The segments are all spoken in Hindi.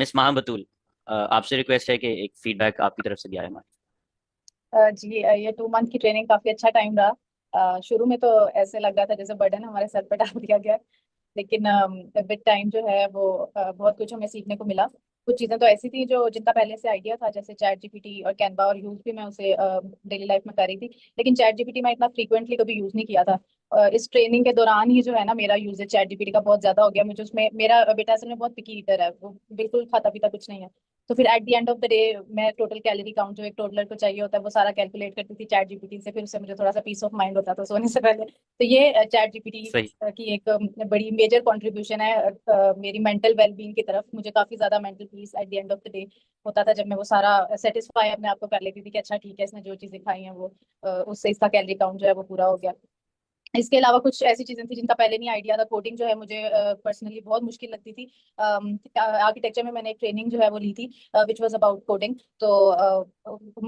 मिस महाबतूल, आपसे रिक्वेस्ट है कि एक फीडबैक आपकी तरफ से भी आए हमारे। जी, ये 2 मंथ की ट्रेनिंग काफी अच्छा टाइम रहा। शुरू में तो ऐसे लग रहा था जैसे बर्डन हमारे सर पर डाल दिया गया, लेकिन विद टाइम जो है वो बहुत कुछ हमें सीखने को मिला। कुछ चीजें तो ऐसी थी जो जिनका पहले से आइडिया था, जैसे चैट जीपीटी और कैनवा, और यूज भी मैं उसे डेली लाइफ में कर रही थी। लेकिन चैट जीपीटी मैं इतना फ्रीक्वेंटली कभी यूज नहीं किया था। इस ट्रेनिंग के दौरान ही जो है ना, मेरा यूजेज चैट जीपीटी का बहुत ज्यादा हो गया। मुझे उसमें, मेरा बेटा असल में बहुत पिकी ईटर है, वो बिल्कुल खाता पीता कुछ नहीं है। तो फिर at the end of the day मैं टोटल कैलोरी काउंट जो एक टोडलर को चाहिए होता है वो सारा कैलकुलेट करती थी चैट जीपीटी से। फिर उससे मुझे थोड़ा सा पीस ऑफ माइंड होता था सोने से पहले। तो ये चैट जीपीटी सही। की एक बड़ी मेजर कंट्रीब्यूशन है मेरी मेंटल वेलबींग की तरफ। मुझे काफी ज्यादा mental peace at the end of the day होता था जब मैं वो सारा सेटिस्फाई अपने आप को कर लेती थी कि अच्छा ठीक है, इसने जो चीजें खाई हैं वो उससे इसका कैलोरी काउंट जो है वो पूरा हो गया। इसके अलावा कुछ ऐसी चीजें थी जिनका पहले नहीं आइडिया था। कोडिंग जो है मुझे पर्सनली बहुत मुश्किल लगती थी। आर्किटेक्चर में मैंने एक ट्रेनिंग जो है वो ली थी विच वाज अबाउट कोडिंग। तो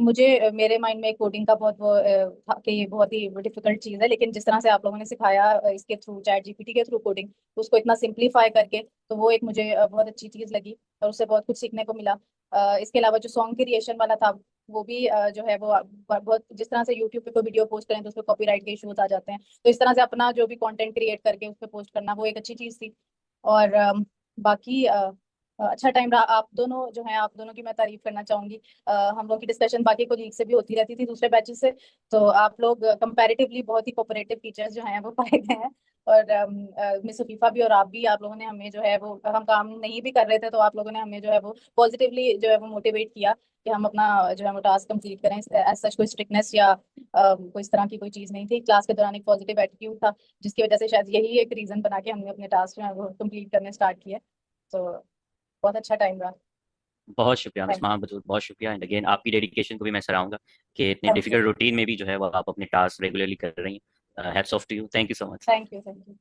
मुझे मेरे माइंड में कोडिंग का बहुत वो था कि ये बहुत ही डिफिकल्ट चीज है, लेकिन जिस तरह से आप लोगों ने सिखाया इसके थ्रू, चैट जीपीटी के थ्रू कोडिंग, तो उसको इतना सिंप्लीफाई करके, तो वो एक मुझे बहुत अच्छी चीज लगी और उससे बहुत कुछ सीखने को मिला। इसके अलावा जो सॉन्ग क्रिएशन वाला था वो भी जो है वो बहुत, जिस तरह से यूट्यूब पे कोई वीडियो पोस्ट करें तो उस पर कॉपीराइट के इश्यूज आ जाते हैं। तो इस तरह से अपना जो भी कंटेंट क्रिएट करके उस पर पोस्ट करना वो एक अच्छी चीज थी। और बाकी अच्छा टाइम रहा। आप दोनों जो हैं, आप दोनों की मैं तारीफ करना चाहूंगी। हम लोग की डिस्कशन बाकी कोलीग से भी होती रहती थी, दूसरे बैचेस से। तो आप लोग कंपैरेटिवली बहुत ही कोऑपरेटिव टीचर्स जो हैं वो पाए गए हैं। और मिस सफीफा भी और आप भी, आप लोगों ने हमें जो है वो, हम काम नहीं भी कर रहे थे तो आप लोगों ने हमें जो है वो पॉजिटिवली जो है वो मोटिवेट किया कि हम अपना जो है वो टास्क कंप्लीट करें। एज सच कोई स्ट्रिक्टनेस या कोई इस तरह की कोई चीज नहीं थी। क्लास के दौरान एक पॉजिटिव एटीट्यूड था, जिसकी वजह से शायद यही एक रीजन बना के हमने अपने टास्क जो है वो कंप्लीट करने स्टार्ट किए। तो बहुत अच्छा टाइम रहा। बहुत शुक्रिया मिस थैंक महाबतूल, बहुत शुक्रिया। एंड अगेन आपकी डेडिकेशन को भी मैं सराहूंगा कि इतने यू। डिफिकल्ट रूटीन में भी जो है वो आप अपने टास्क रेगुलरली कर रही हैं। Hats off to you, thank you so much. Thank you. Thank you.